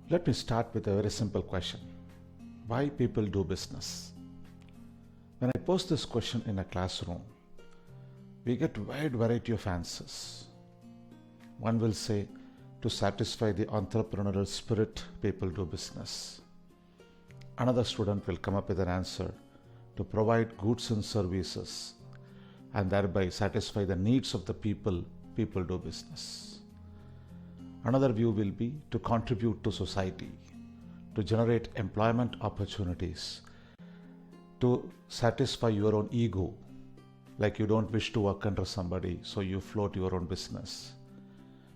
Let me start with a very simple question. Why people do business? When I pose this question in a classroom, we get wide variety of answers. One will say, to satisfy the entrepreneurial spirit, people do business. Another student will come up with an answer, to provide goods and services and thereby satisfy the needs of the people, people do business. Another view will be to contribute to society, to generate employment opportunities, to satisfy your own ego, like you don't wish to work under somebody, so you float your own business.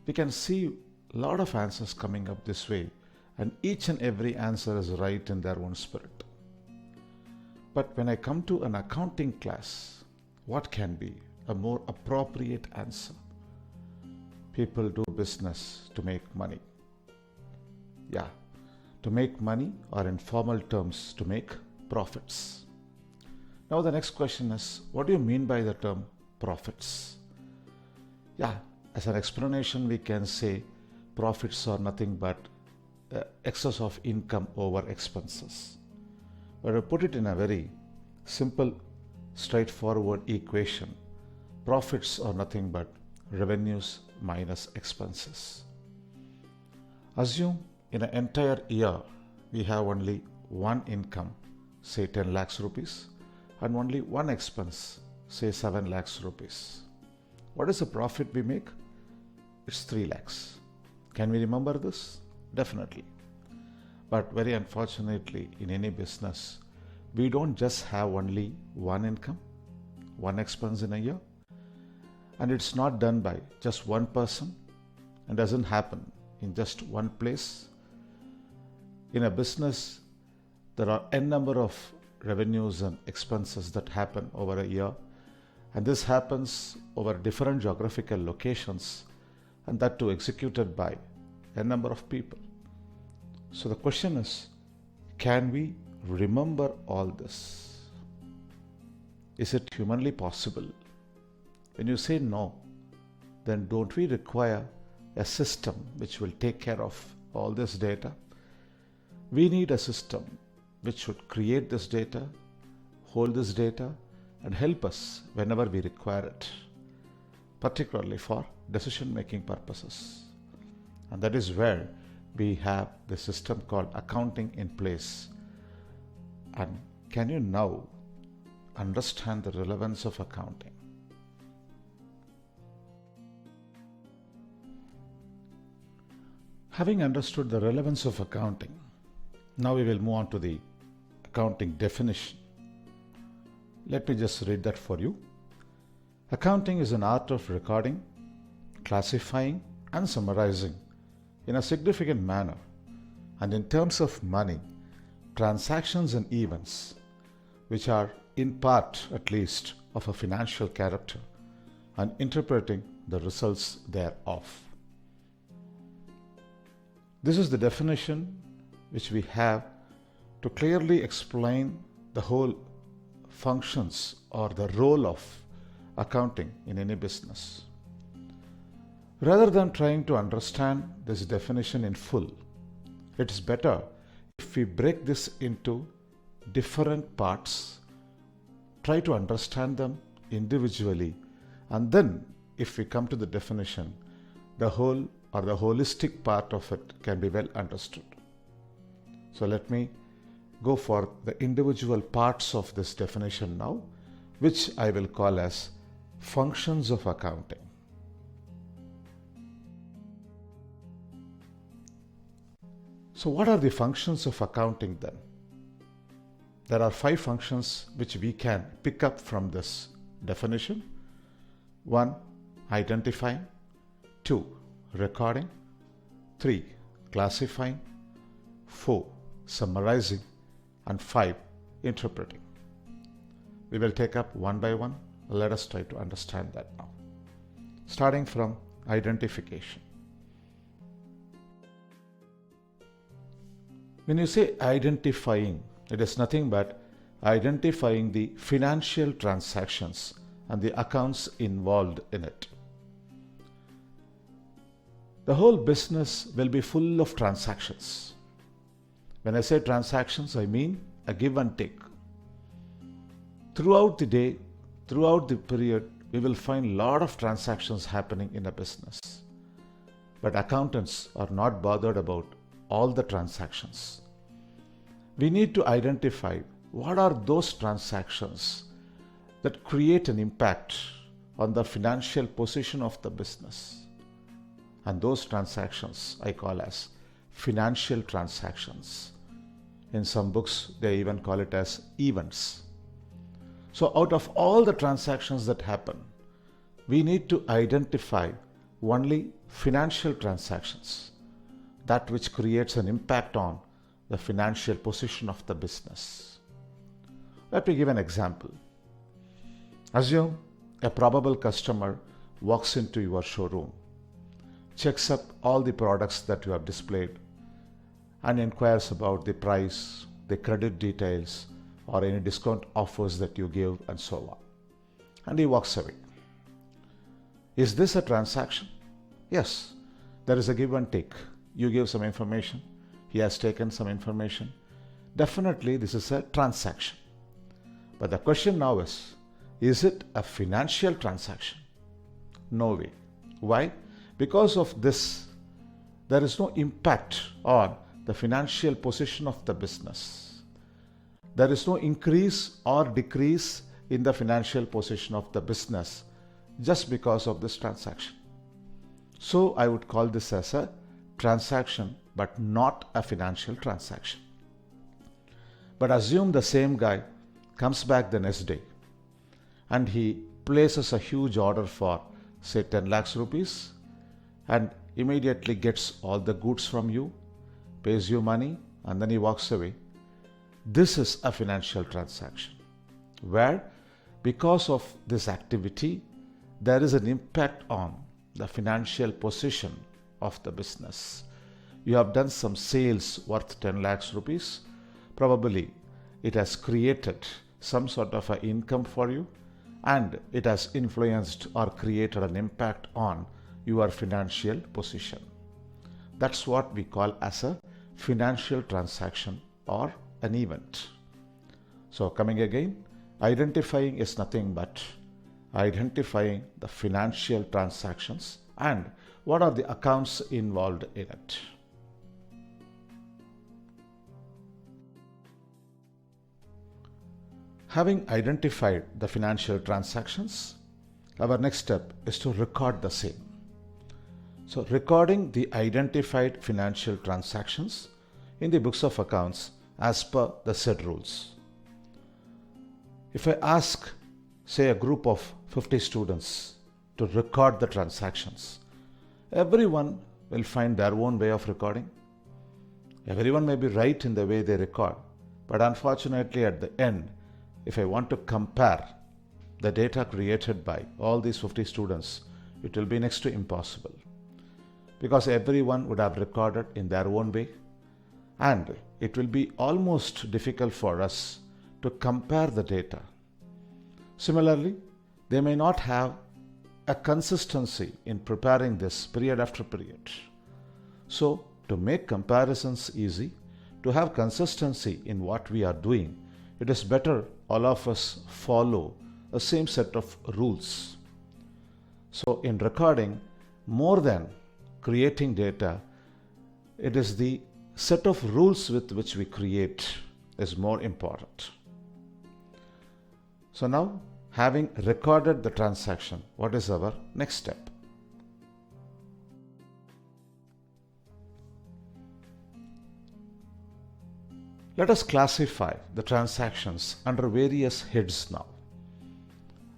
We can see a lot of answers coming up this way, and each and every answer is right in their own spirit. But when I come to an accounting class, what can be a more appropriate answer? People do business to make money. Yeah, to make money, or in formal terms, to make profits. Now the next question is, what do you mean by the term profits? Yeah, as an explanation we can say profits are nothing but excess of income over expenses. But I put it in a very simple, straightforward equation. Profits are nothing but revenues minus expenses. Assume in an entire year we have only one income, say 10 lakhs rupees, and only one expense, say 7 lakhs rupees. What is the profit we make? It's 3 lakhs. Can we remember this? Definitely. But very unfortunately, in any business, we don't just have only one income, one expense in a year. And it's not done by just one person and doesn't happen in just one place. In a business, there are n number of revenues and expenses that happen over a year. And this happens over different geographical locations, and that too executed by a number of people. So the question is, can we remember all this? Is it humanly possible? When you say no, then don't we require a system which will take care of all this data? We need a system which should create this data, hold this data, and help us whenever we require it, particularly for decision-making purposes. And that is where we have the system called accounting in place. And can you now understand the relevance of accounting? Having understood the relevance of accounting, now we will move on to the accounting definition. Let me just read that for you. Accounting is an art of recording, classifying, and summarizing in a significant manner, and in terms of money, transactions and events which are in part at least of a financial character, and interpreting the results thereof. This is the definition which we have to clearly explain the whole functions or the role of accounting in any business. Rather than trying to understand this definition in full, it is better if we break this into different parts, try to understand them individually, and then if we come to the definition, the whole or the holistic part of it can be well understood. So let me go for the individual parts of this definition now, which I will call as functions of accounting. So what are the functions of accounting then? There are 5 functions which we can pick up from this definition. 1. Identifying. 2. Recording. 3. Classifying. 4. Summarizing. And 5. Interpreting. We will take up one by one. Let us try to understand that now. Starting from identification. When you say identifying, it is nothing but identifying the financial transactions and the accounts involved in it. The whole business will be full of transactions. When I say transactions, I mean a give and take. Throughout the day, throughout the period, we will find a lot of transactions happening in a business. But accountants are not bothered about all the transactions. We need to identify what are those transactions that create an impact on the financial position of the business. And those transactions I call as financial transactions. In some books, they even call it as events. So out of all the transactions that happen, we need to identify only financial transactions, that which creates an impact on the financial position of the business. Let me give an example. Assume a probable customer walks into your showroom, checks up all the products that you have displayed, and inquires about the price, the credit details, or any discount offers that you give, and so on. And he walks away. Is this a transaction? Yes, there is a give and take. You give some information, he has taken some information. Definitely this is a transaction. But the question now is it a financial transaction? No way. Why? Because of this, there is no impact on the financial position of the business. There is no increase or decrease in the financial position of the business just because of this transaction. So I would call this as a transaction, but not a financial transaction. But assume the same guy comes back the next day and he places a huge order for, say, 10 lakhs rupees and immediately gets all the goods from you, pays you money, and then he walks away. This is a financial transaction where, because of this activity, there is an impact on the financial position of the business. You have done some sales worth 10 lakhs rupees. Probably it has created some sort of an income for you, and it has influenced or created an impact on your financial position. That's what we call as a financial transaction or an event. So coming again, identifying is nothing but identifying the financial transactions and what are the accounts involved in it. Having identified the financial transactions, our next step is to record the same. So recording the identified financial transactions in the books of accounts as per the said rules. If I ask, say, a group of 50 students to record the transactions, everyone will find their own way of recording. Everyone may be right in the way they record, but unfortunately at the end, if I want to compare the data created by all these 50 students, it will be next to impossible, because everyone would have recorded in their own way, and it will be almost difficult for us to compare the data. Similarly, they may not have a consistency in preparing this period after period. So, to make comparisons easy, to have consistency in what we are doing, it is better all of us follow the same set of rules. So, in recording, more than creating data, it is the set of rules with which we create is more important. So now, having recorded the transaction, what is our next step? Let us classify the transactions under various heads now.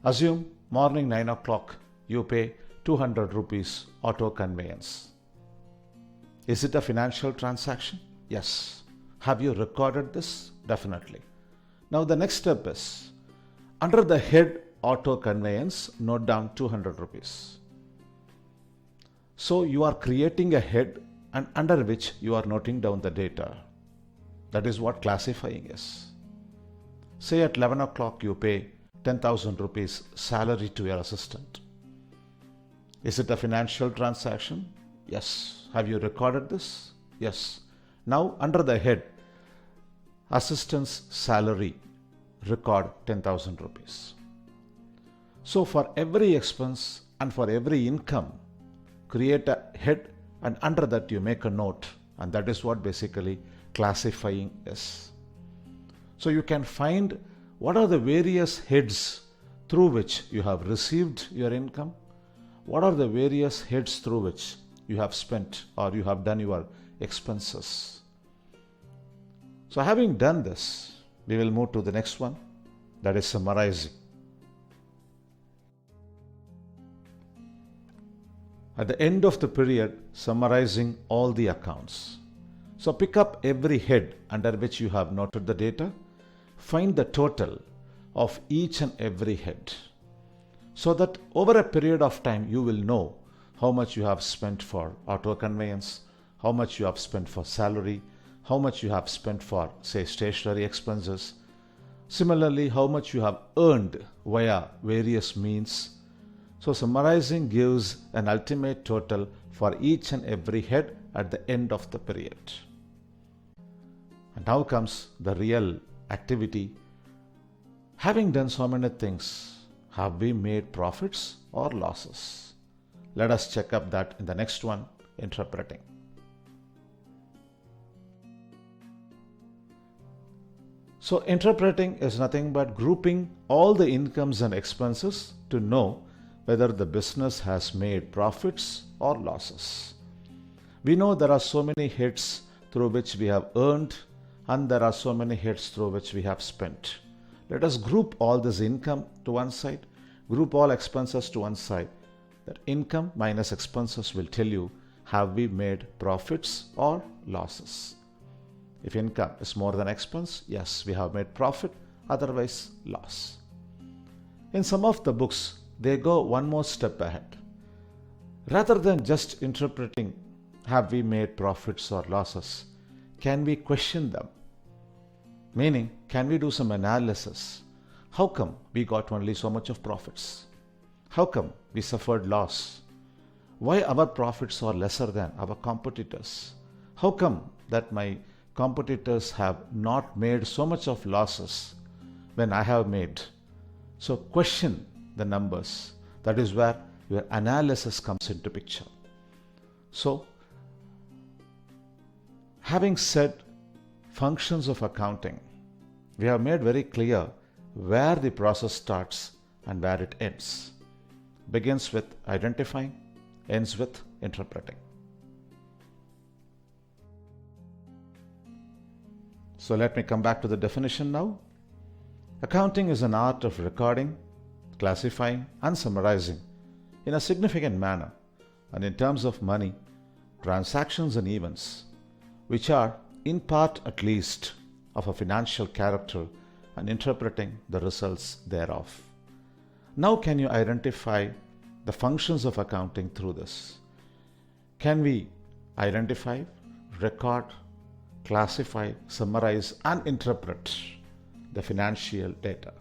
Assume morning 9 o'clock you pay 200 rupees auto conveyance. Is it a financial transaction? Yes. Have you recorded this? Definitely. Now the next step is, under the head auto conveyance, note down 200 rupees. So you are creating a head and under which you are noting down the data. That is what classifying is. Say at 11 o'clock you pay 10,000 rupees salary to your assistant. Is it a financial transaction? Yes. Have you recorded this? Yes. Now under the head, assistant's salary, record 10,000 rupees. So for every expense and for every income, create a head and under that you make a note, and that is what basically classifying is. So you can find what are the various heads through which you have received your income, what are the various heads through which you have spent or you have done your expenses. So having done this, we will move to the next one, that is summarizing. At the end of the period, summarizing all the accounts. So pick up every head under which you have noted the data, find the total of each and every head, so that over a period of time you will know how much you have spent for auto conveyance, how much you have spent for salary, how much you have spent for, say, stationery expenses. Similarly, how much you have earned via various means. So summarizing gives an ultimate total for each and every head at the end of the period. And now comes the real activity. Having done so many things, have we made profits or losses? Let us check up that in the next one, interpreting. So interpreting is nothing but grouping all the incomes and expenses to know whether the business has made profits or losses. We know there are so many heads through which we have earned and there are so many heads through which we have spent. Let us group all this income to one side, group all expenses to one side. That income minus expenses will tell you, have we made profits or losses? If income is more than expense, yes, we have made profit, otherwise loss. In some of the books, they go one more step ahead. Rather than just interpreting, have we made profits or losses, can we question them? Meaning, can we do some analysis? How come we got only so much of profits? How come we suffered loss? Why our profits are lesser than our competitors? How come that my competitors have not made so much of losses when I have made? So question the numbers. That is where your analysis comes into picture. So, having said functions of accounting, we have made very clear where the process starts and where it ends. Begins with identifying, ends with interpreting. So let me come back to the definition now. Accounting is an art of recording, classifying and summarizing in a significant manner and in terms of money, transactions and events, which are in part at least of a financial character, and interpreting the results thereof. Now can you identify the functions of accounting through this? Can we identify, record, classify, summarize and interpret the financial data?